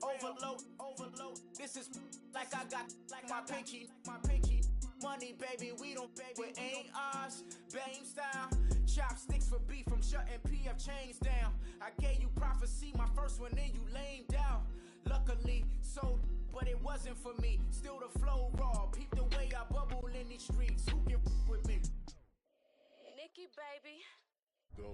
overload. This is like I got my pinky. Money, baby, we don't it ain't ours. Bame style, chopsticks for beef from shutting PF chains down. I gave you prophecy, my first one, then you lamed out. Luckily, sold, but it wasn't for me. Still the flow raw, peep the way I bubble in these streets. Who can with me? Nikki, baby. Go.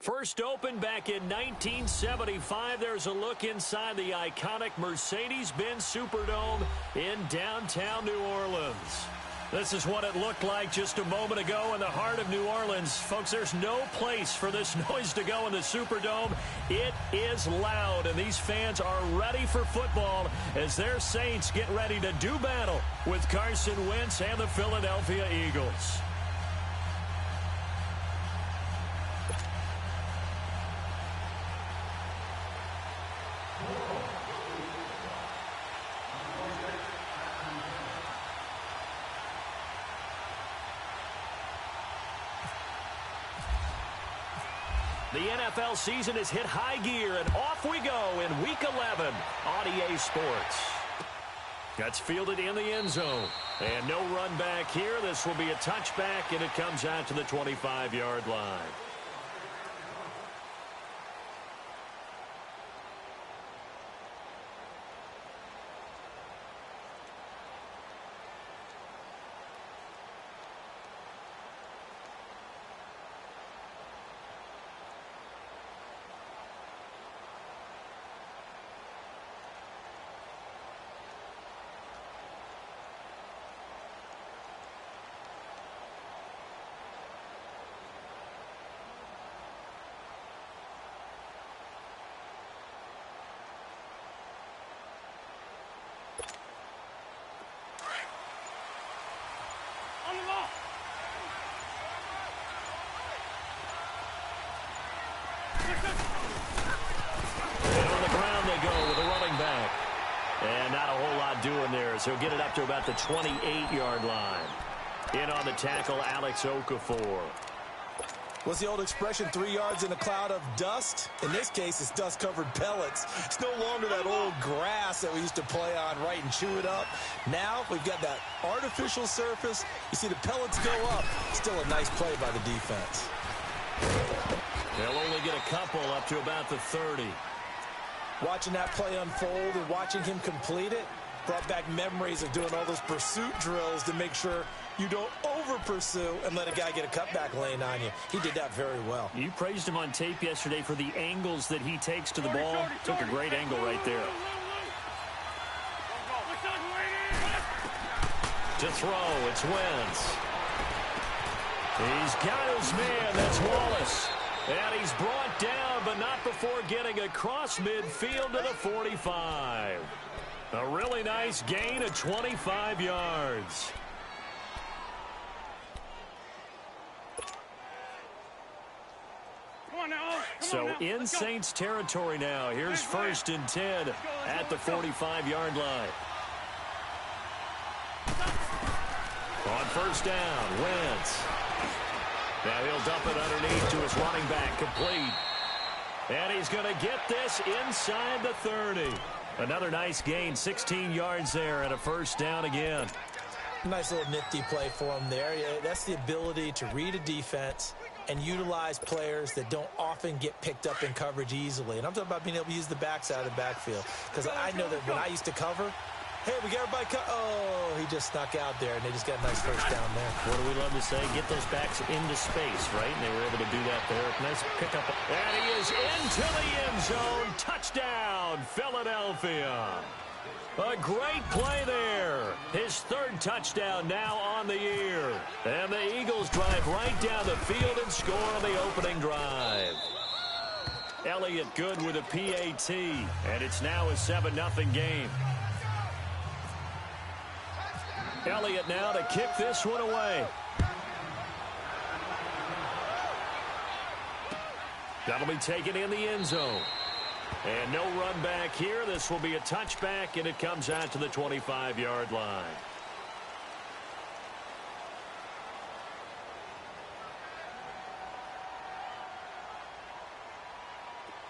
First opened back in 1975, there's a look inside the iconic Mercedes-Benz Superdome in downtown New Orleans. This is what it looked like just a moment ago in the heart of New Orleans. Folks, there's no place for this noise to go in the Superdome. It is loud, and these fans are ready for football as their Saints get ready to do battle with Carson Wentz and the Philadelphia Eagles. The NFL season has hit high gear, and off we go in Week 11 on EA Sports. That's fielded in the end zone. And no run back here. This will be a touchback, and it comes out to the 25-yard line. And on the ground they go with a running back. And not a whole lot doing there, so he'll get it up to about the 28-yard line. In on the tackle, Alex Okafor. What's the old expression, 3 yards in a cloud of dust? In this case, it's dust-covered pellets. It's no longer that old grass that we used to play on, right, and chew it up. Now we've got that artificial surface. You see the pellets go up. Still a nice play by the defense. They'll only get a couple up to about the 30. Watching that play unfold and watching him complete it brought back memories of doing all those pursuit drills to make sure you don't over-pursue and let a guy get a cutback lane on you. He did that very well. You praised him on tape yesterday for the angles that he takes to the ball. Took a great angle right there. To throw, it's Wentz. He's got his man, that's Wallace. And he's brought down, but not before getting across midfield to the 45. A really nice gain of 25 yards. So in Saints territory now. Here's 1st and 10 at the 45-yard line. On 1st down, Wentz. Now he'll dump it underneath to his running back, complete. And he's going to get this inside the 30. Another nice gain, 16 yards there, and a 1st down again. Nice little nifty play for him there. Yeah, that's the ability to read a defense and utilize players that don't often get picked up in coverage easily. And I'm talking about being able to use the backside of the backfield. Because I know that when I used to cover, hey, we got everybody oh, he just snuck out there, and they just got a nice 1st down there. What do we love to say? Get those backs into space, right? And they were able to do that there. Nice pickup. And he is into the end zone. Touchdown, Philadelphia. A great play there. His 3rd touchdown now on the year. And the Eagles drive right down the field and score on the opening drive. Elliott good with a PAT. And it's now a 7-0 game. Elliott now to kick this one away. That'll be taken in the end zone. And no run back here. This will be a touchback, and it comes out to the 25-yard line.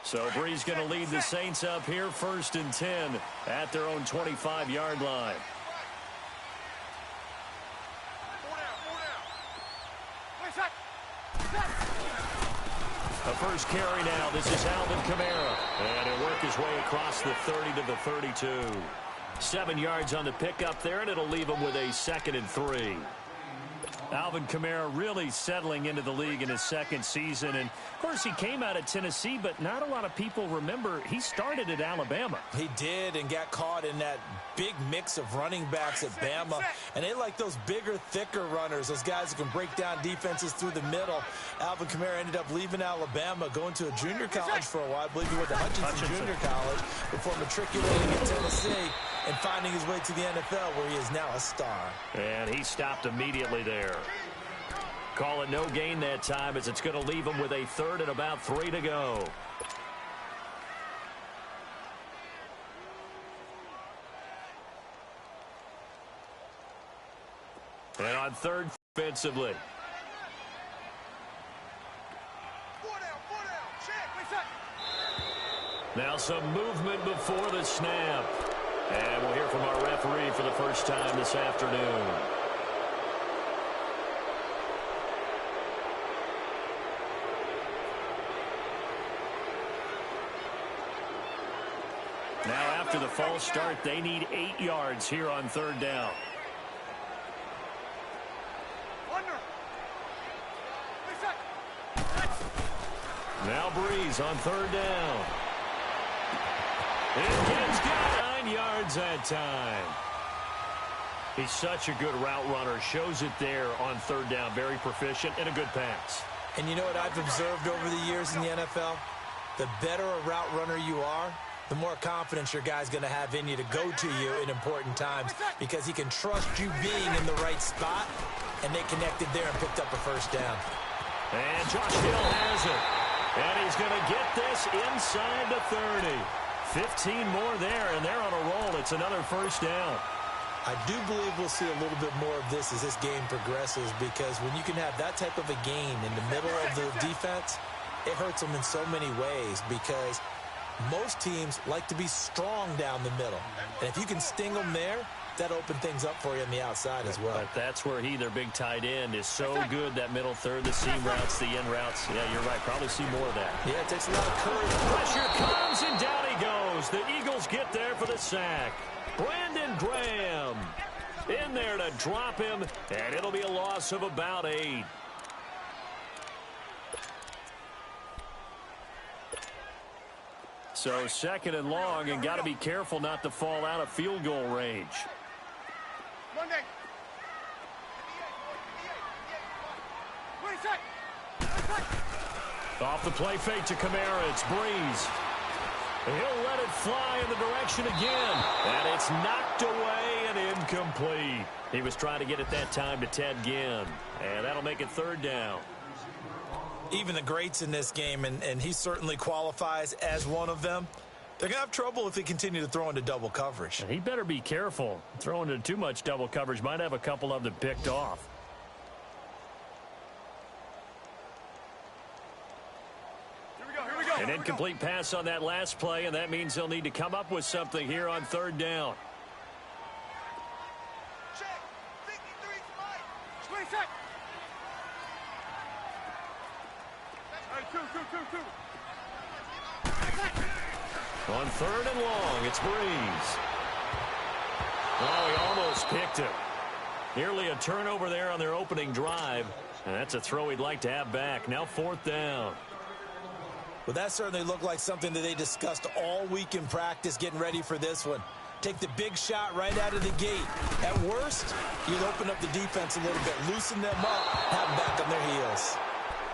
So Bree's going to lead the Saints up here 1st and 10 at their own 25-yard line. The first carry now. This is Alvin Kamara. And he'll work his way across the 30 to the 32. 7 yards on the pickup there, and it'll leave him with a 2nd and 3. Alvin Kamara really settling into the league in his 2nd season. And, of course, he came out of Tennessee, but not a lot of people remember he started at Alabama. He did, and got caught in that big mix of running backs at Bama. And they like those bigger, thicker runners, those guys who can break down defenses through the middle. Alvin Kamara ended up leaving Alabama, going to a junior college for a while. I believe he went to Hutchinson Junior College before matriculating at Tennessee and finding his way to the NFL, where he is now a star. And he stopped immediately there. Call it no gain that time, as it's going to leave him with a 3rd and about 3 to go. And on 3rd offensively. Now some movement before the snap. And we'll hear from our referee for the first time this afternoon. Now after the false start, they need 8 yards here on 3rd down. Now Breeze on 3rd down. And he's got 9 yards that time. He's such a good route runner. Shows it there on 3rd down. Very proficient and a good pass. And you know what I've observed over the years in the NFL? The better a route runner you are, the more confidence your guy's going to have in you to go to you in important times, because he can trust you being in the right spot, and they connected there and picked up a 1st down. And Josh Hill has it. And he's going to get this inside the 30. 15 more there, and they're on a roll. It's another 1st down. I do believe we'll see a little bit more of this as this game progresses, because when you can have that type of a gain in the middle of the defense, it hurts them in so many ways, because most teams like to be strong down the middle. And if you can sting them there, that opens things up for you on the outside as well. But that's where their big tight end, is so good, that middle third, the seam routes, the in routes. Yeah, you're right. Probably see more of that. Yeah, it takes a lot of courage. Pressure comes, and down he goes. The Eagles get there for the sack. Brandon Graham in there to drop him, and it'll be a loss of about 8. So 2nd and long, and got to be careful not to fall out of field goal range. Off the play fake to Kamara, it's Breeze. He'll let it fly in the direction again, and it's knocked away and incomplete. He was trying to get it that time to Ted Ginn, and that'll make it 3rd down. Even the greats in this game, and he certainly qualifies as one of them, they're going to have trouble if they continue to throw into double coverage. And he better be careful. Throwing into too much double coverage might have a couple of them picked off. Here we go. An incomplete pass on that last play, and that means they'll need to come up with something here on 3rd down. Check. 53 Mike. 20 seconds. Two. On 3rd and long, it's Breeze. Oh, he almost picked him. Nearly a turnover there on their opening drive. And that's a throw he'd like to have back. Now 4th down. Well, that certainly looked like something that they discussed all week in practice getting ready for this one. Take the big shot right out of the gate. At worst, you'll open up the defense a little bit, loosen them up, have them back on their heels.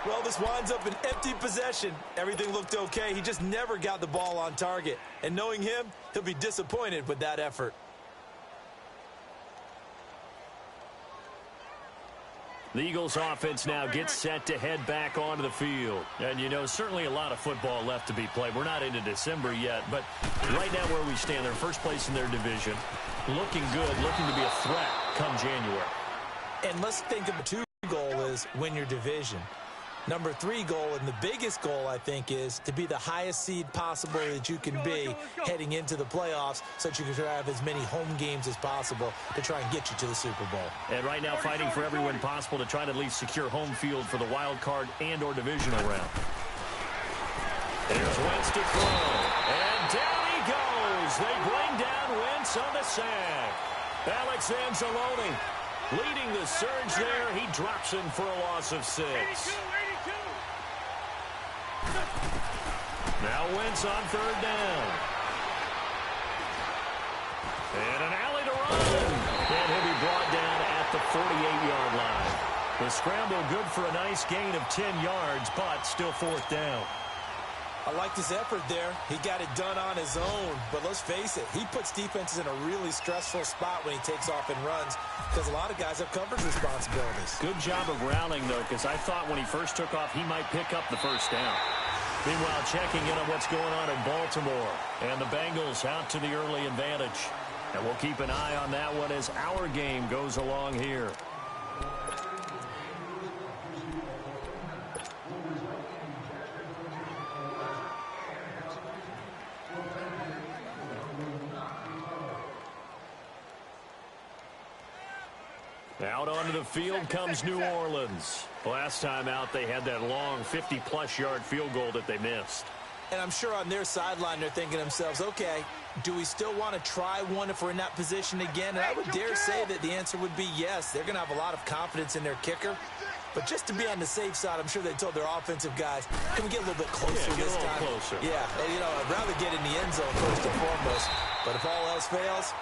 Well, this winds up an empty possession. Everything looked okay. He just never got the ball on target. And knowing him, he'll be disappointed with that effort. The Eagles offense now gets set to head back onto the field. And, you know, certainly a lot of football left to be played. We're not into December yet, but right now where we stand, they're first place in their division. Looking good, looking to be a threat come January. And let's think of the 2 goal is win your division. Number 3 goal, and the biggest goal, I think, is to be the highest seed possible that you can be heading into the playoffs so that you can have as many home games as possible to try and get you to the Super Bowl. And right now fighting for every win possible to try to at least secure home field for the wild card and or divisional round. Here's Wentz to throw. And down he goes. They bring down Wentz on the sack. Alex Anzalone leading the surge there. He drops him for a loss of 6. Now Wentz on 3rd down. And an alley to run. And he'll be brought down at the 48-yard line. The scramble good for a nice gain of 10 yards, but still 4th down. I liked his effort there. He got it done on his own. But let's face it, he puts defenses in a really stressful spot when he takes off and runs because a lot of guys have coverage responsibilities. Good job of rallying, though, because I thought when he first took off, he might pick up the 1st down. Meanwhile, checking in on what's going on in Baltimore. And the Bengals out to the early advantage. And we'll keep an eye on that one as our game goes along here. Out onto the field comes New Orleans. Last time out, they had that long 50-plus yard field goal that they missed. And I'm sure on their sideline, they're thinking to themselves, okay, do we still want to try one if we're in that position again? And I would dare say that the answer would be yes. They're going to have a lot of confidence in their kicker. But just to be on the safe side, I'm sure they told their offensive guys, can we get a little bit closer this time? Closer. Yeah, you know, I'd rather get in the end zone first and foremost. But if all else fails,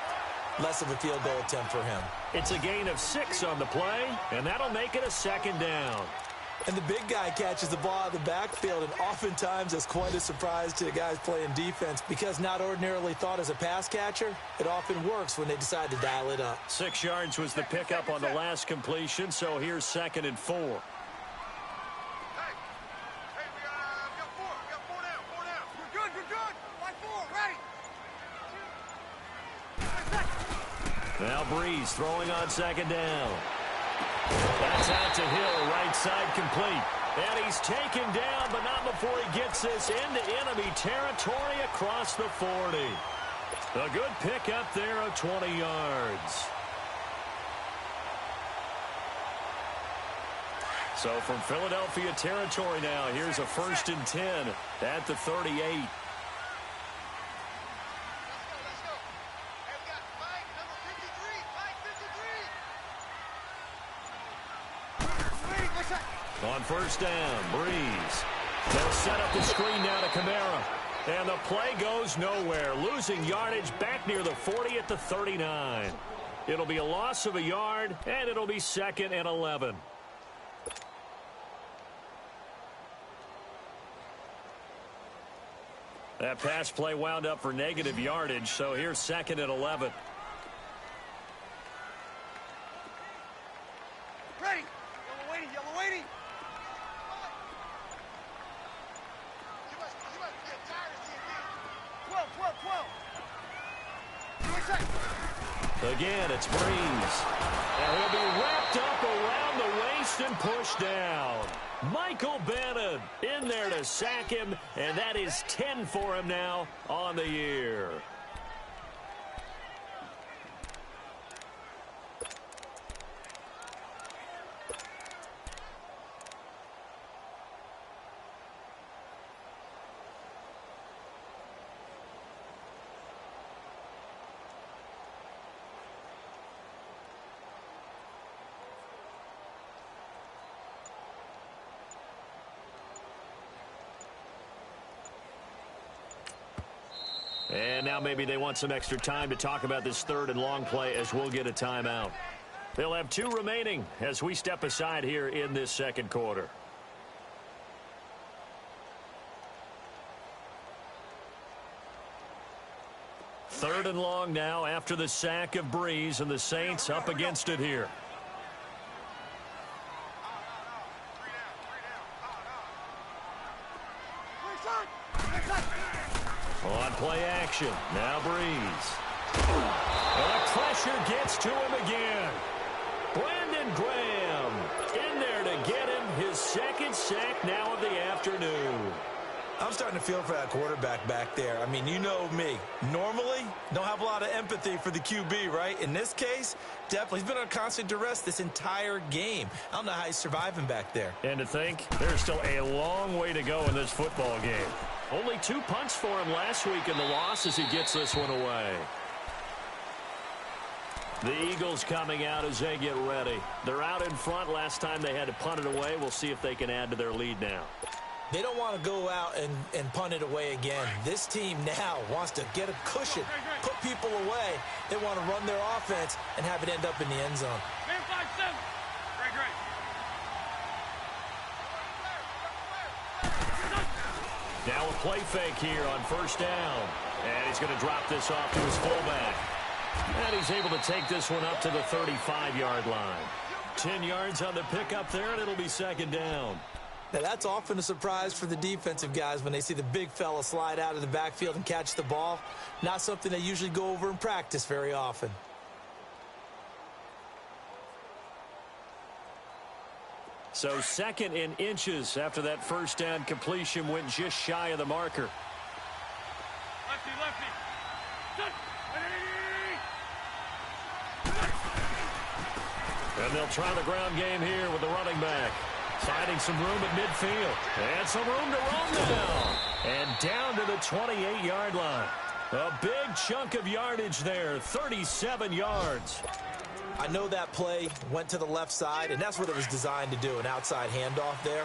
less of a field goal attempt for him. It's a gain of 6 on the play, and that'll make it a 2nd down. And the big guy catches the ball out of the backfield, and oftentimes it's quite a surprise to the guys playing defense because not ordinarily thought as a pass catcher, it often works when they decide to dial it up. 6 yards was the pickup on the last completion, so here's 2nd and 4. Hey, we got 4. We got 4 down. 4 down. We're good. Line 4, ready. Now Breeze throwing on 2nd down. That's out to Hill, right side complete. And he's taken down, but not before he gets this into enemy territory across the 40. A good pickup there of 20 yards. So from Philadelphia territory now, here's a 1st and 10 at the 38. On 1st down, Breeze. They'll set up the screen now to Kamara. And the play goes nowhere. Losing yardage back near the 40 at the 39. It'll be a loss of a yard, and it'll be 2nd and 11. That pass play wound up for negative yardage, so here's 2nd and 11. Ready. Yellow waiting. Again, it's Breeze. And he'll be wrapped up around the waist and pushed down. Michael Bannon in there to sack him, and that is 10 for him now on the year. And now maybe they want some extra time to talk about this 3rd and long play as we'll get a timeout. They'll have 2 remaining as we step aside here in this 2nd quarter. Third and long now after the sack of Breeze, and the Saints up against it here. possession. Now Breeze. And the pressure gets to him again. Brandon Graham in there to get him his second sack now of the afternoon. I'm starting to feel for that quarterback back there. I mean, you know me. Normally, don't have a lot of empathy for the QB, right? In this case, definitely. He's been on constant duress this entire game. I don't know how he's surviving back there. And to think, there's still a long way to go in this football game. Only 2 punts for him last week in the loss as he gets this one away. The Eagles coming out as they get ready. They're out in front. Last time they had to punt it away. We'll see if they can add to their lead now. They don't want to go out and punt it away again. This team now wants to get a cushion, put people away. They want to run their offense and have it end up in the end zone. Man 5-7. Great. Now a play fake here on first down. And he's going to drop this off to his fullback. And he's able to take this one up to the 35-yard line. 10 yards on the pickup there, and it'll be second down. Now, that's often a surprise for the defensive guys when they see the big fella slide out of the backfield and catch the ball. Not something they usually go over in practice very often. So second in inches after that first down completion went just shy of the marker. Lefty, lefty. And they'll try the ground game here with the running back. Finding some room at midfield. And some room to roam now. And down to the 28-yard line. A big chunk of yardage there, 37 yards. I know that play went to the left side, and that's what it was designed to do, an outside handoff there.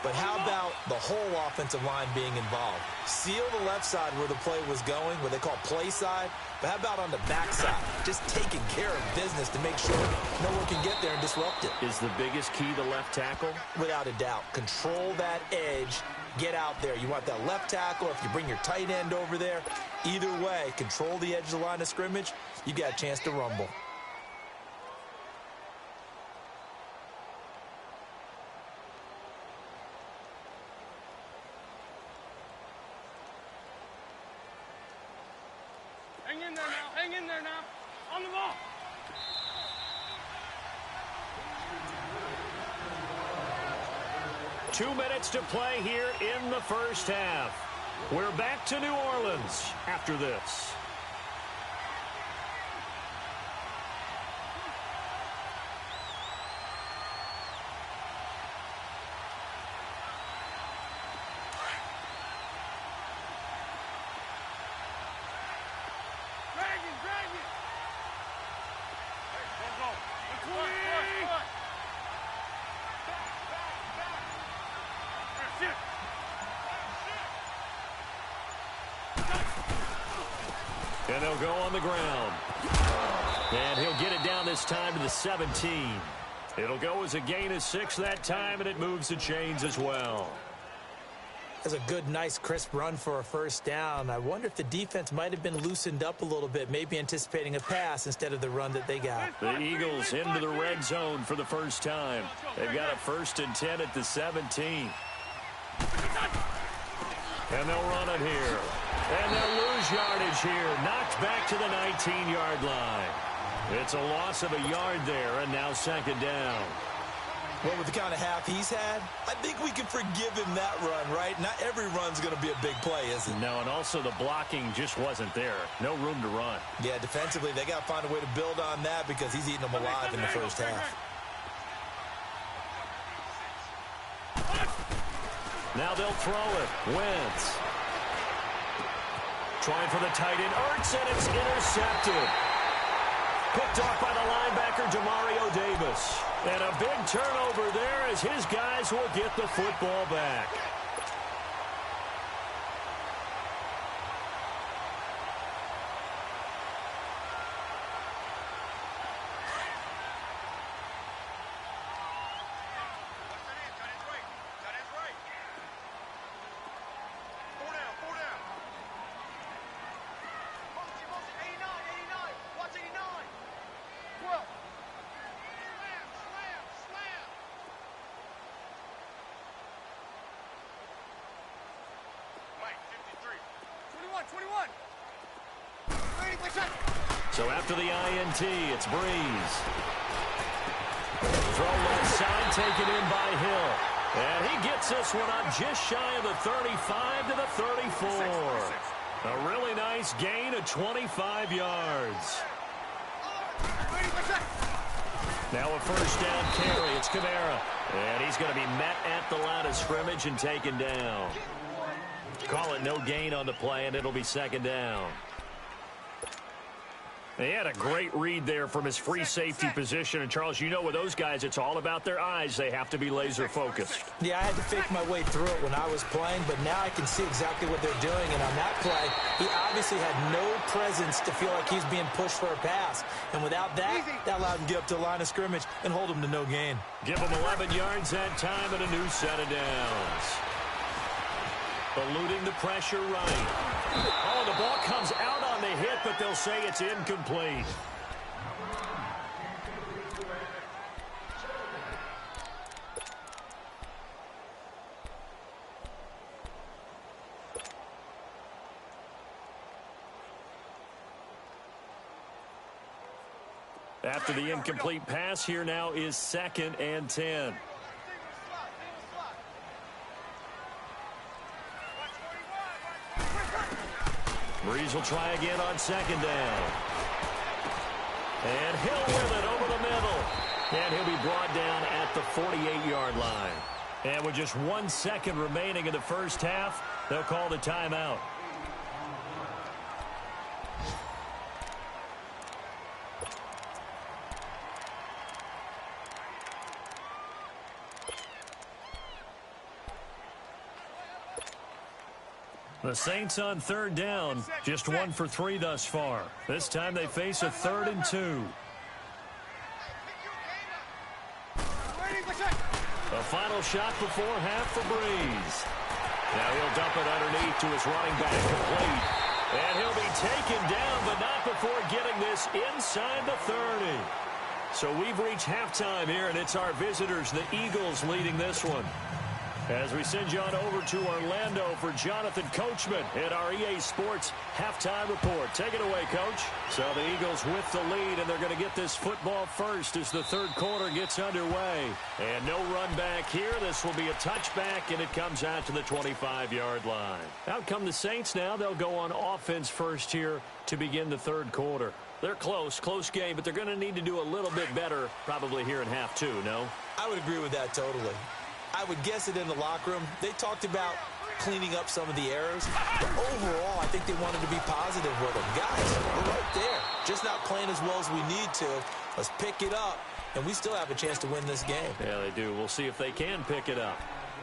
But how about the whole offensive line being involved? Seal the left side where the play was going, what they call play side. But how about on the backside? Just taking care of business to make sure no one can get there and disrupt it. Is the biggest key the left tackle? Without a doubt. Control that edge. Get out there. You want that left tackle. If you bring your tight end over there, either way, control the edge of the line of scrimmage. You got a chance to rumble. Hang in there now. Hang in there now. On the ball. Two minutes to play here in the first half. We're back to New Orleans after this. And they'll go on the ground. And he'll get it down this time to the 17. It'll go as a gain of 6 that time, and it moves the chains as well. That's a good, nice, crisp run for a first down. I wonder if the defense might have been loosened up a little bit, maybe anticipating a pass instead of the run that they got. The Eagles into the red zone for the first time. They've got a 1st and 10 at the 17. And they'll run it here. And they'll lose yardage here. Knocked back to the 19-yard line. It's a loss of a yard there, and now second down. Well, with the kind of half he's had, I think we can forgive him that run, right? Not every run's going to be a big play, is it? No, and also the blocking just wasn't there. No room to run. Yeah, defensively, they got to find a way to build on that because he's eating them alive in the first half. Now they'll throw it. Wentz. Trying for the tight end. Ertz, and it's intercepted. Picked off by the linebacker, Demario Davis. And a big turnover there as his guys will get the football back. So after the INT, it's Breeze. Throw left side, taken in by Hill. And he gets this one up just shy of the 35 to the 34. A really nice gain of 25 yards. Now a first down carry. It's Kamara. And he's going to be met at the line of scrimmage and taken down. Call it no gain on the play, and it'll be second down. He had a great read there from his free safety position. And, Charles, you know with those guys, it's all about their eyes. They have to be laser-focused. Yeah, I had to fake my way through it when I was playing, but now I can see exactly what they're doing. And on that play, he obviously had no presence to feel like he's being pushed for a pass. And without that, that allowed him to get up to the line of scrimmage and hold him to no gain. Give him 11 yards that time and a new set of downs. Eluding the pressure right. Oh, the ball comes out on the hit, but they'll say it's incomplete. After the incomplete pass, here now is 2nd and 10. Breeze will try again on 2nd down. And Hill with it over the middle. And he'll be brought down at the 48-yard line. And with just 1 second remaining in the first half, they'll call the timeout. The Saints on 3rd down, just 1 for 3 thus far. This time they face a 3rd and 2. A final shot before half for Breeze. Now he'll dump it underneath to his running back, complete. And he'll be taken down, but not before getting this inside the 30. So we've reached halftime here, and it's our visitors, the Eagles, leading this one. As we send you on over to Orlando for Jonathan Coachman in our EA Sports Halftime Report. Take it away, Coach. So the Eagles with the lead, and they're going to get this football first as the third quarter gets underway. And no run back here. This will be a touchback, and it comes out to the 25-yard line. Out come the Saints now. They'll go on offense first here to begin the third quarter. They're close game, but they're going to need to do a little bit better probably here in half two, no? I would agree with that totally. I would guess it in the locker room. They talked about cleaning up some of the errors. But overall, I think they wanted to be positive with them. Guys, we're right there. Just not playing as well as we need to. Let's pick it up, and we still have a chance to win this game. Yeah, they do. We'll see if they can pick it up.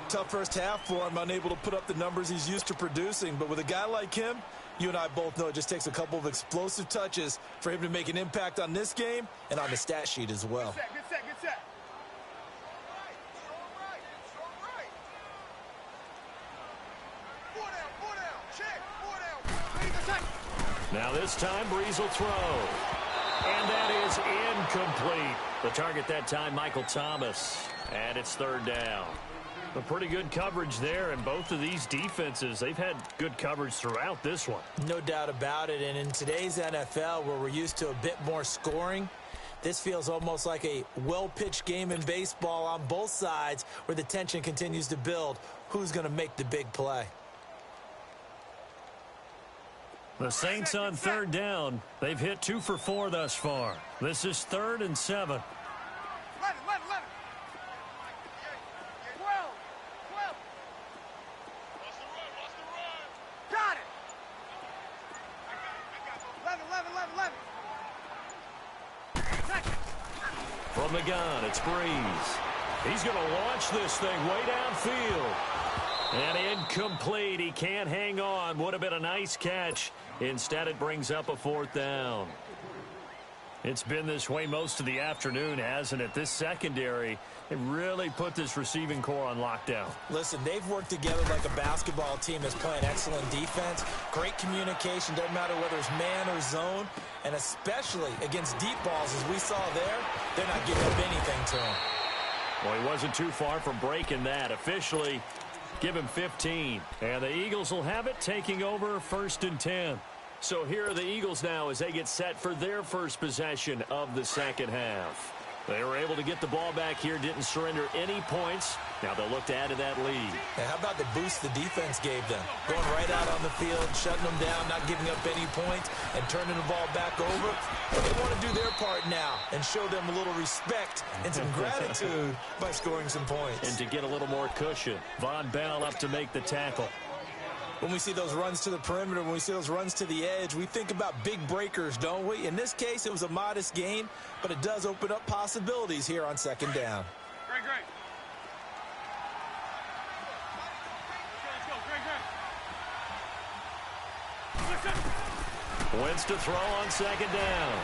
Tough first half for him, unable to put up the numbers he's used to producing. But with a guy like him, you and I both know it just takes a couple of explosive touches for him to make an impact on this game and on the stat sheet as well. Good set. Now this time, Breeze will throw. And that is incomplete. The target that time, Michael Thomas. And it's third down. A pretty good coverage there, and both of these defenses, they've had good coverage throughout this one. No doubt about it, and in today's NFL, where we're used to a bit more scoring, this feels almost like a well-pitched game in baseball on both sides where the tension continues to build. Who's going to make the big play? The Saints on third down. They've hit 2 for 4 thus far. This is 3rd and 7. Let it. 12. Lost the run. Got it. 11. From the gun, it's Breeze. He's going to launch this thing way downfield. And incomplete. He can't hang on. Would have been a nice catch. Instead, it brings up a 4th down. It's been this way most of the afternoon, hasn't it? This secondary, it really put this receiving core on lockdown. Listen, they've worked together like a basketball team that's playing excellent defense. Great communication, doesn't matter whether it's man or zone. And especially against deep balls, as we saw there, they're not giving up anything to him. Well, he wasn't too far from breaking that. Officially, give him 15. And the Eagles will have it, taking over 1st and 10. So here are the Eagles now as they get set for their first possession of the second half. They were able to get the ball back here, didn't surrender any points. Now they'll look to add to that lead. And how about the boost the defense gave them? Going right out on the field, shutting them down, not giving up any points, and turning the ball back over. But they want to do their part now and show them a little respect and some gratitude by scoring some points. And to get a little more cushion, Von Bell up to make the tackle. When we see those runs to the perimeter, when we see those runs to the edge, we think about big breakers, don't we? In this case, it was a modest gain, but it does open up possibilities here on second down. Great. Let's go. Wentz to throw on second down.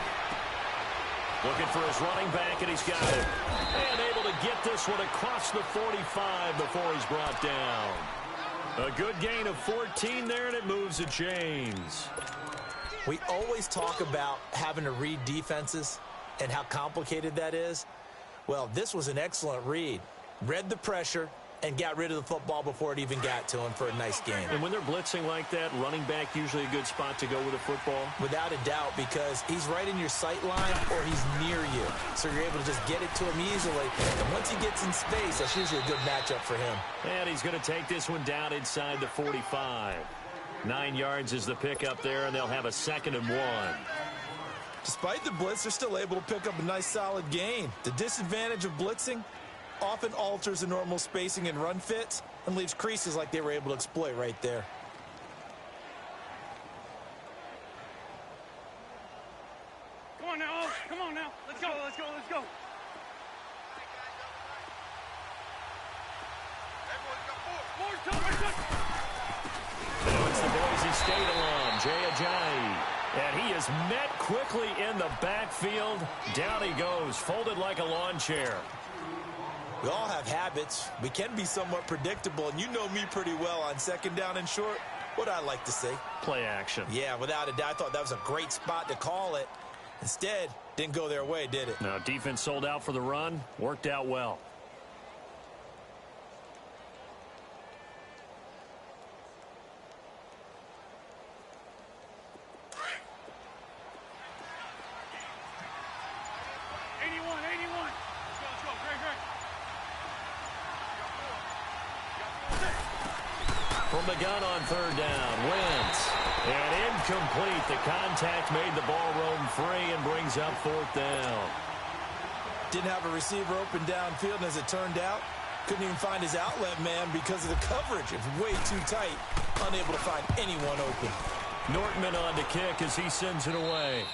Looking for his running back, and he's got it. And able to get this one across the 45 before he's brought down. A good gain of 14 there, and it moves the chains. We always talk about having to read defenses and how complicated that is. Well, this was an excellent read. Read the pressure and got rid of the football before it even got to him for a nice game. And when they're blitzing like that, running back usually a good spot to go with a football? Without a doubt, because he's right in your sight line or he's near you. So you're able to just get it to him easily. And once he gets in space, that's usually a good matchup for him. And he's going to take this one down inside the 45. 9 yards is the pickup there, and they'll have a 2nd and 1. Despite the blitz, they're still able to pick up a nice solid gain. The disadvantage of blitzing often alters the normal spacing and run fits and leaves creases like they were able to exploit right there. Come on now. Let's go. Now it's the Boise State alum, Jay Ajayi. And he is met quickly in the backfield. Down he goes, folded like a lawn chair. We all have habits. We can be somewhat predictable, and you know me pretty well on second down and short. What I like to say? Play action. Yeah, without a doubt, I thought that was a great spot to call it. Instead, didn't go their way, did it? Now, defense sold out for the run. Worked out well. From the gun on third down, Wentz. And incomplete. The contact made the ball roam free and brings up 4th down. Didn't have a receiver open downfield, and as it turned out, couldn't even find his outlet man because of the coverage. It was way too tight. Unable to find anyone open. Nortman on to kick as he sends it away.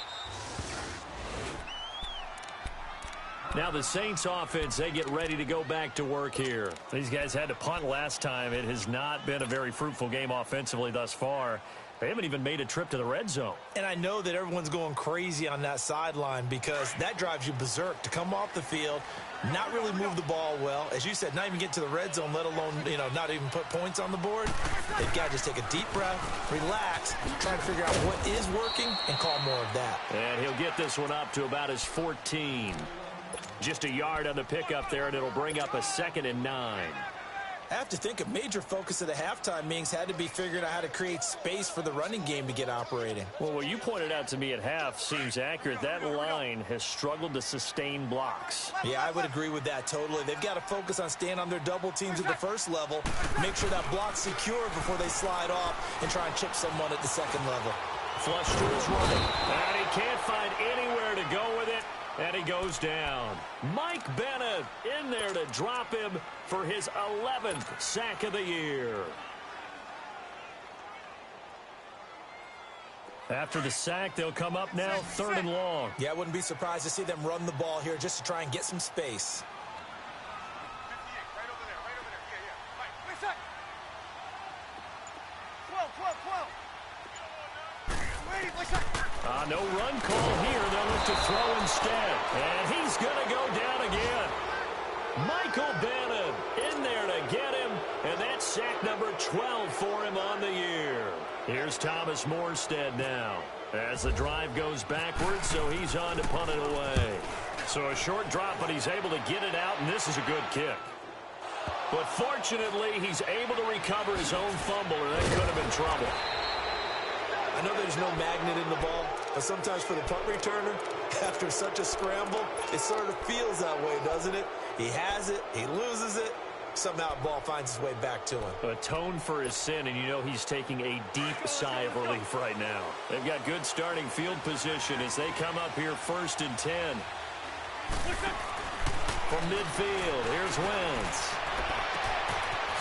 Now the Saints offense, they get ready to go back to work here. These guys had to punt last time. It has not been a very fruitful game offensively thus far. They haven't even made a trip to the red zone. And I know that everyone's going crazy on that sideline because that drives you berserk to come off the field, not really move the ball well. As you said, not even get to the red zone, let alone, not even put points on the board. They've got to just take a deep breath, relax, try to figure out what is working, and call more of that. And he'll get this one up to about his 14. Just a yard on the pickup there, and it'll bring up a 2nd and 9. I have to think a major focus of the halftime meetings had to be figuring out how to create space for the running game to get operating. Well, what you pointed out to me at half seems accurate. That line has struggled to sustain blocks. Yeah, I would agree with that totally. They've got to focus on staying on their double teams at the first level, make sure that block's secure before they slide off and try and chip someone at the second level. Flush to his right, and he can't find anywhere to go with it. And he goes down. Mike Bennett in there to drop him for his 11th sack of the year. After the sack, they'll come up now 3rd and long. Yeah, I wouldn't be surprised to see them run the ball here just to try and get some space. Right over there. Yeah. Wait a sec. 12. Wait a sec. No run call here. They'll look to throw instead. And he's going to go down again. Michael Bannon in there to get him. And that's sack number 12 for him on the year. Here's Thomas Morstead now. As the drive goes backwards, so he's on to punt it away. So a short drop, but he's able to get it out, and this is a good kick. But fortunately, he's able to recover his own fumble, or that could have been trouble. I know there's no magnet in the ball, but sometimes for the punt returner, after such a scramble, it sort of feels that way, doesn't it? He has it, he loses it, somehow the ball finds its way back to him. Atone for his sin, and you know he's taking a deep sigh of relief right now. They've got good starting field position as they come up here 1st and 10. From midfield, here's Wentz.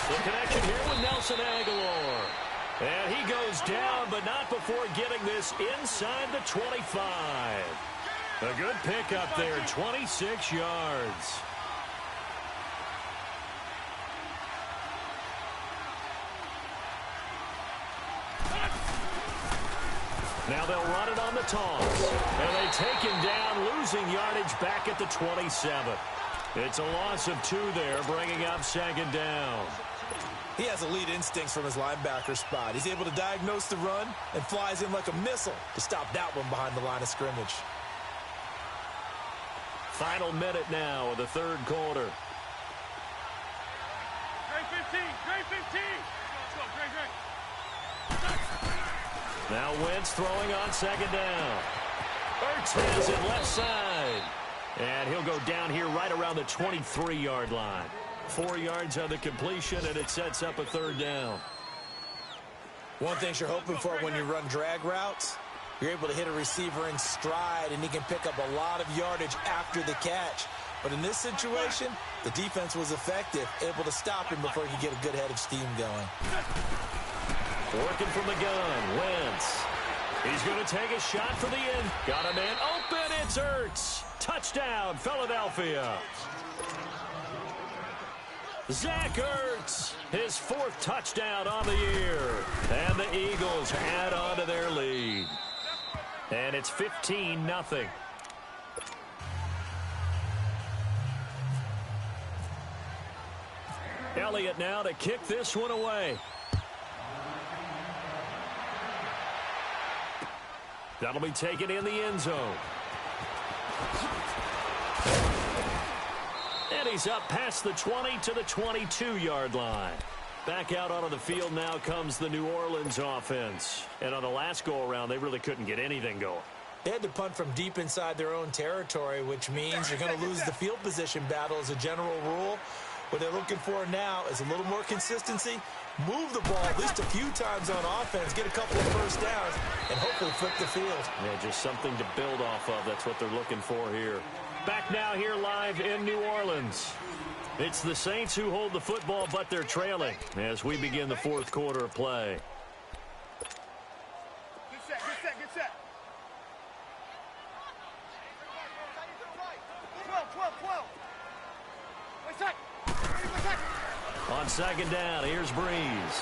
The connection here with Nelson Aguilar. And he goes down, but not before getting this inside the 25. A good pickup there, 26 yards. Now they'll run it on the toss. And they take him down, losing yardage back at the 27. It's a loss of 2 there, bringing up 2nd down. He has elite instincts from his linebacker spot. He's able to diagnose the run and flies in like a missile to stop that one behind the line of scrimmage. Final minute now of the 3rd quarter. Grade 15, grade 15. Let's go, grade. Now Wentz throwing on 2nd down. Ertz has it left side. And he'll go down here right around the 23-yard line. 4 yards on the completion, and it sets up a 3rd down. One thing you're hoping for when you run drag routes, you're able to hit a receiver in stride, and he can pick up a lot of yardage after the catch. But in this situation, the defense was effective, able to stop him before he could get a good head of steam going. Working from the gun, Wentz. He's going to take a shot for the end. Got a man open, it's Ertz. Touchdown, Philadelphia. Zach Ertz, his 4th touchdown on the year. And the Eagles add on to their lead. And it's 15-0. Elliott now to kick this one away. That'll be taken in the end zone. And he's up past the 20 to the 22-yard line. Back out onto the field now comes the New Orleans offense. And on the last go-around, they really couldn't get anything going. They had to punt from deep inside their own territory, which means you're going to lose the field position battle as a general rule. What they're looking for now is a little more consistency, move the ball at least a few times on offense, get a couple of first downs, and hopefully flip the field. Yeah, just something to build off of. That's what they're looking for here. Back now here live in New Orleans. It's the Saints who hold the football, but they're trailing as we begin the 4th quarter of play. Get set, get set, get set. 12. Wait a sec. On 2nd down, here's Breeze.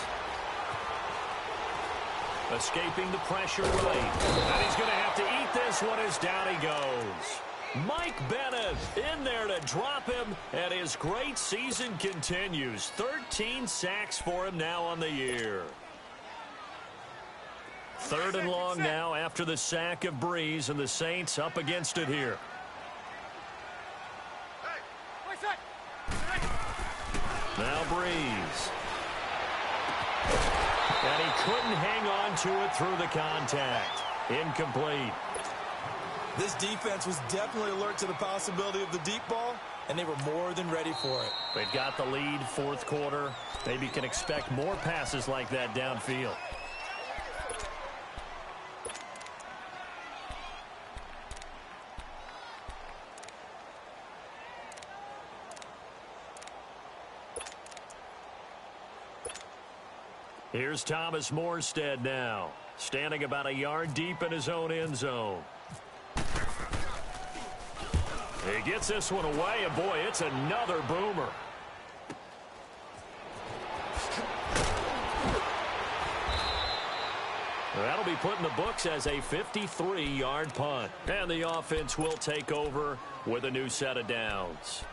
Escaping the pressure right. And he's going to have to eat this one as down he goes. Mike Bennett in there to drop him, and his great season continues. 13 sacks for him now on the year. 3rd and long now after the sack of Breeze, and the Saints up against it here. Now Breeze. And he couldn't hang on to it through the contact. Incomplete. This defense was definitely alert to the possibility of the deep ball, and they were more than ready for it. They've got the lead, 4th quarter. Maybe can expect more passes like that downfield. Here's Thomas Morstead now, standing about a yard deep in his own end zone. He gets this one away, and boy, it's another boomer. That'll be put in the books as a 53-yard punt. And the offense will take over with a new set of downs.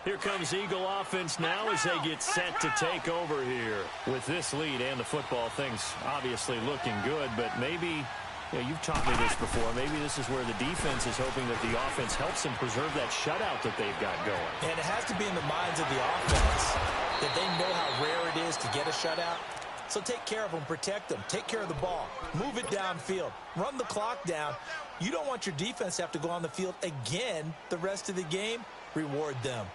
Here comes Eagle offense now as they get set to take over here. With this lead and the football, things obviously looking good, but maybe, you've taught me this before, maybe this is where the defense is hoping that the offense helps them preserve that shutout that they've got going. And it has to be in the minds of the offense that they know how rare it is to get a shutout. So take care of them, protect them, take care of the ball, move it downfield, run the clock down. You don't want your defense to have to go on the field again the rest of the game. Reward them.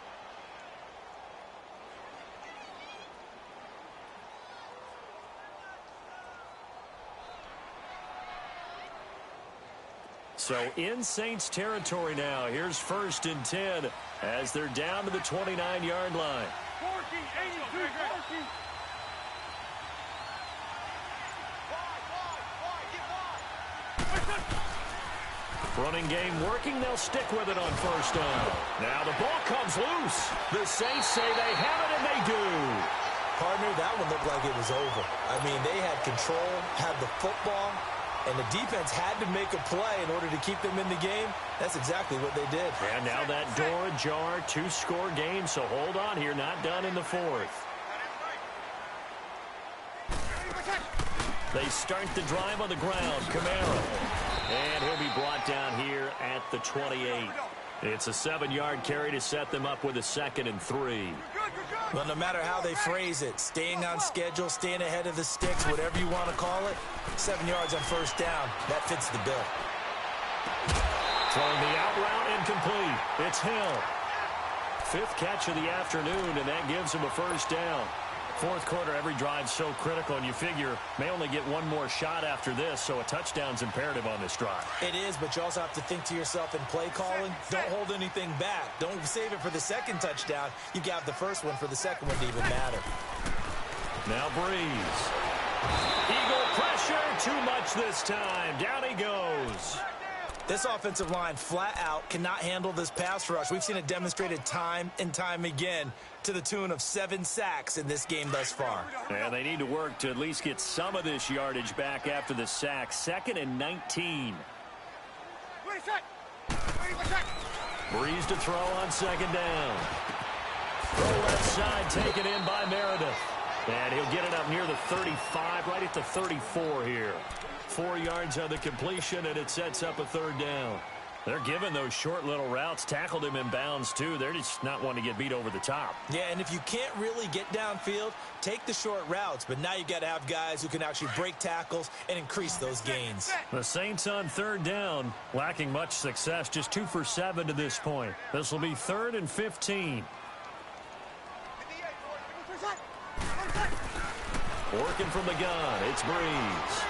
So in Saints territory now. Here's 1st and 10 as they're down to the 29-yard line. 82, Running game working. They'll stick with it on 1st down. Now the ball comes loose. The Saints say they have it, and they do. Partner, that one looked like it was over. I mean, they had control, had the football, and the defense had to make a play in order to keep them in the game. That's exactly what they did. And now that door ajar, 2-score game, so hold on here. Not done in the 4th. They start the drive on the ground. Kamara. And he'll be brought down here at the 28. It's a 7-yard carry to set them up with a 2nd and 3. Well, no matter how they phrase it, staying on schedule, staying ahead of the sticks, whatever you want to call it, 7 yards on 1st down, that fits the bill. Throwing the out route incomplete. It's Hill. 5th catch of the afternoon, and that gives him a 1st down. 4th quarter, every drive so critical, and you figure may only get one more shot after this, so a touchdown's imperative on this drive. It is, but you also have to think to yourself in play calling, don't hold anything back. Don't save it for the 2nd touchdown. You got the 1st one for the 2nd one to even matter. Now Breeze. Eagle pressure, too much this time. Down he goes. This offensive line flat out cannot handle this pass rush. We've seen it demonstrated time and time again to the tune of 7 sacks in this game thus far. And they need to work to at least get some of this yardage back after the sack. 2nd and 19. Breeze to throw on 2nd down. Throw left side taken in by Meredith. And he'll get it up near the 35, right at the 34 here. 4 yards on the completion, and it sets up a 3rd down. They're giving those short little routes. Tackled him in bounds, too. They're just not wanting to get beat over the top. Yeah, and if you can't really get downfield, take the short routes. But now you've got to have guys who can actually break tackles and increase those gains. The Saints on 3rd down, lacking much success. Just 2 for 7 to this point. This will be 3rd and 15. Working from the gun, it's Breeze.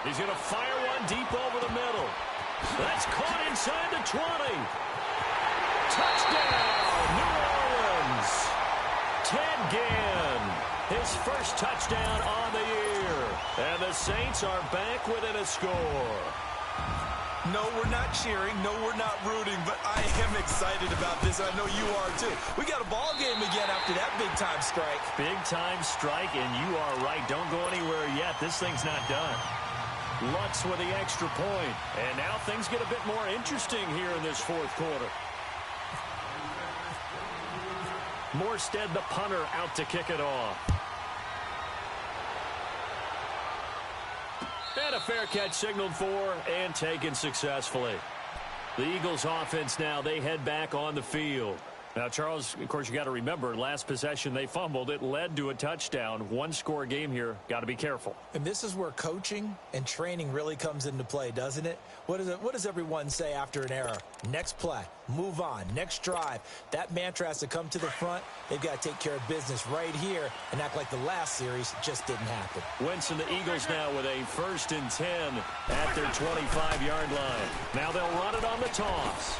He's going to fire one deep over the middle. That's caught inside the 20. Touchdown, New Orleans. Ted Ginn, his 1st touchdown on the year. And the Saints are back within a score. No, we're not cheering. No, we're not rooting. But I am excited about this. I know you are, too. We got a ball game again after that big-time strike. Big-time strike, and you are right. Don't go anywhere yet. This thing's not done. Lutz with the extra point. And now things get a bit more interesting here in this 4th quarter. Morstead, the punter, out to kick it off. And a fair catch signaled for and taken successfully. The Eagles offense now, they head back on the field. Now, Charles, of course, you got to remember, last possession they fumbled. It led to a touchdown. 1-score game here. Got to be careful. And this is where coaching and training really comes into play, doesn't it? What does everyone say after an error? Next play, move on, next drive. That mantra has to come to the front. They've got to take care of business right here and act like the last series just didn't happen. Wentz and the Eagles now with a 1st and 10 at their 25-yard line. Now they'll run it on the toss.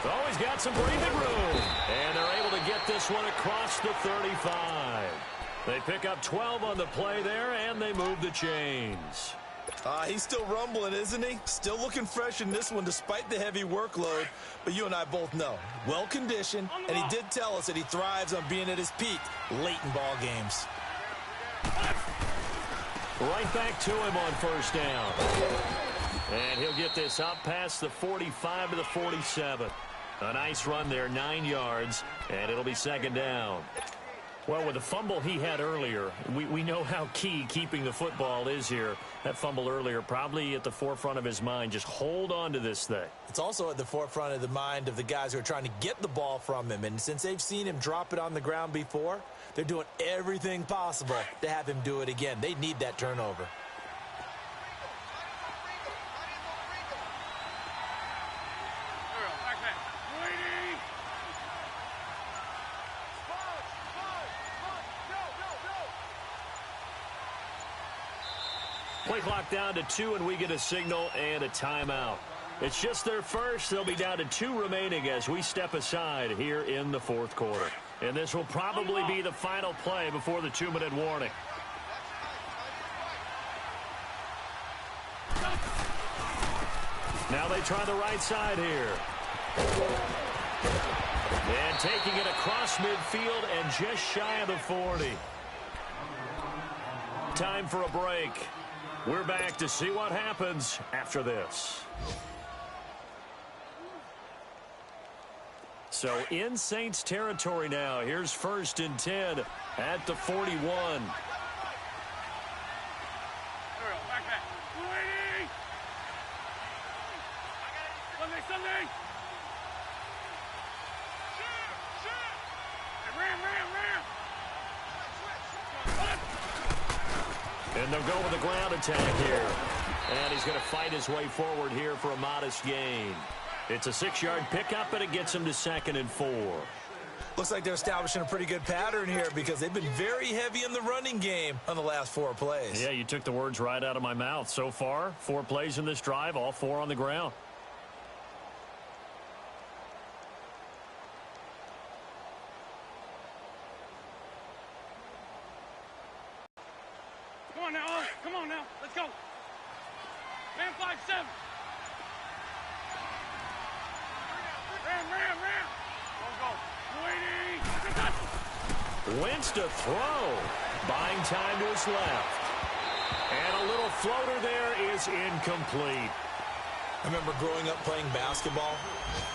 Always got some breathing room. And they're able to get this one across the 35. They pick up 12 on the play there, and they move the chains. He's still rumbling, isn't he? Still looking fresh in this one despite the heavy workload. But you and I both know, well-conditioned, and he did tell us that he thrives on being at his peak late in ball games. Right back to him on 1st down. And he'll get this up past the 45 to the 47. A nice run there, 9 yards, and it'll be 2nd down. Well, with the fumble he had earlier, we know how key keeping the football is here. That fumble earlier probably at the forefront of his mind. Just hold on to this thing. It's also at the forefront of the mind of the guys who are trying to get the ball from him. And since they've seen him drop it on the ground before, They're doing everything possible to have him do it again. They need that turnover. Play clock down to 2, and we get a signal and a timeout. It's just their first. They'll be down to 2 remaining as we step aside here in the fourth quarter. And this will probably be the final play before the 2-minute warning. Now they try the right side here. And taking it across midfield and just shy of the 40. Time for a break. We're back to see what happens after this. So in Saints territory now. Here's 1st and 10 at the 41. And they'll go with the ground attack here. And he's going to fight his way forward here for a modest gain. It's a 6-yard pickup, and it gets him to 2nd and 4. Looks like they're establishing a pretty good pattern here because they've been very heavy in the running game on the last 4 plays. Yeah, you took the words right out of my mouth. So far, 4 plays in this drive, all 4 on the ground. Come on now. Let's go. Man 5-7. Ram. Go. Wentz to throw. Buying time to his left. And a little floater there is incomplete. I remember growing up playing basketball,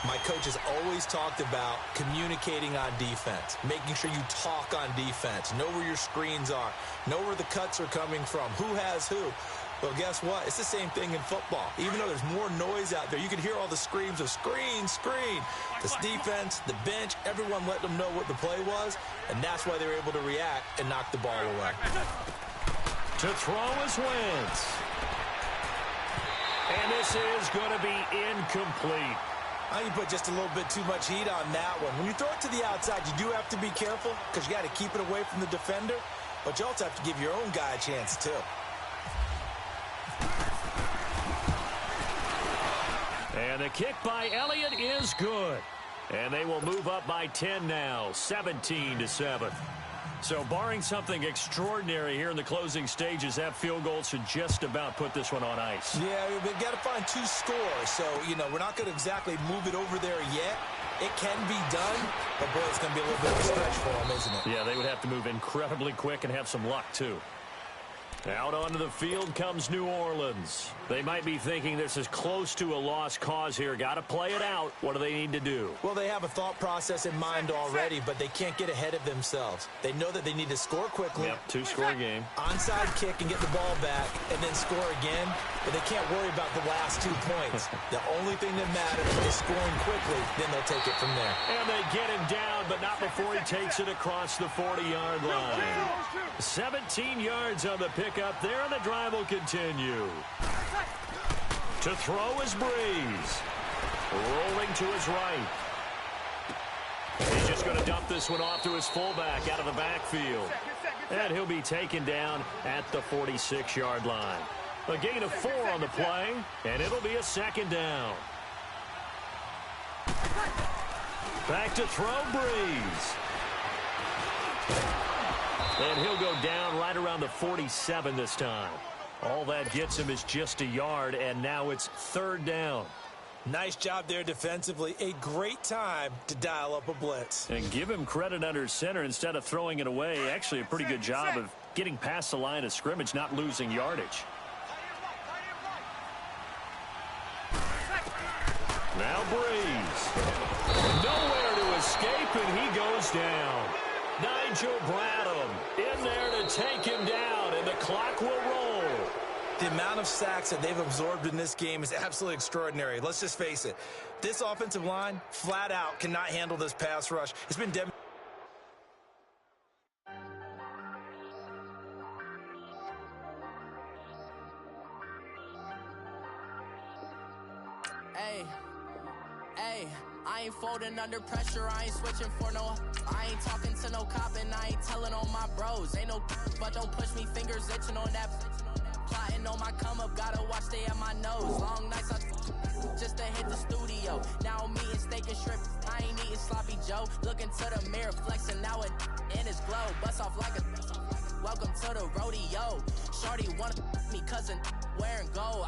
my coaches always talked about communicating on defense, making sure you talk on defense, know where your screens are, know where the cuts are coming from, who has who. Well, guess what? It's the same thing in football. Even though there's more noise out there, you can hear all the screams of screen. This defense, the bench, everyone let them know what the play was, and that's why they were able to react and knock the ball away. To throw is Wentz. And this is going to be incomplete. You put just a little bit too much heat on that one. When you throw it to the outside, you do have to be careful because you got to keep it away from the defender, but you also have to give your own guy a chance too. And the kick by Elliott is good. And they will move up by 10 now, 17-7. So barring something extraordinary here in the closing stages, that field goal should just about put this one on ice. Yeah, we've got to find 2 scores. So, we're not going to exactly move it over there yet. It can be done, but boy, it's going to be a little bit of a stretch for them, isn't it? Yeah, they would have to move incredibly quick and have some luck, too. Out onto the field comes New Orleans. They might be thinking this is close to a lost cause here. Got to play it out. What do they need to do? Well, they have a thought process in mind already, but they can't get ahead of themselves. They know that they need to score quickly. Yep, 2-score game. Onside kick and get the ball back and then score again, but they can't worry about the last 2 points. The only thing that matters is scoring quickly, then they'll take it from there. And they get him down, but not before he takes it across the 40-yard line. 17 yards on the pickup there, and the drive will continue. To throw is Breeze. Rolling to his right. He's just going to dump this one off to his fullback out of the backfield. And he'll be taken down at the 46-yard line. A gain of 4 on the play, and it'll be a 2nd down. Back to throw, Breeze. And he'll go down right around the 47 this time. All that gets him is just a yard, and now it's 3rd down. Nice job there defensively. A great time to dial up a blitz. And give him credit under center instead of throwing it away. Actually a pretty good job of getting past the line of scrimmage, not losing yardage. Now Breeze. Nowhere to escape, and he goes down. Nigel Bradham in there to take him down, and the clock will roll. The amount of sacks that they've absorbed in this game is absolutely extraordinary. Let's just face it. This offensive line, flat out, cannot handle this pass rush. It's been Hey, I ain't folding under pressure, I ain't switching for no. I ain't talking to no cop and I ain't telling on my bros. Ain't no but don't push me, fingers itching on that. Plotting on my come up, gotta watch stay at my nose. Long nights I just to hit the studio. Now I'm eating steak and shrimp, I ain't eating sloppy Joe. Looking to the mirror, flexing now it in his glow. Bust off like a welcome to the rodeo. Shorty wanna me cousin wearing gold.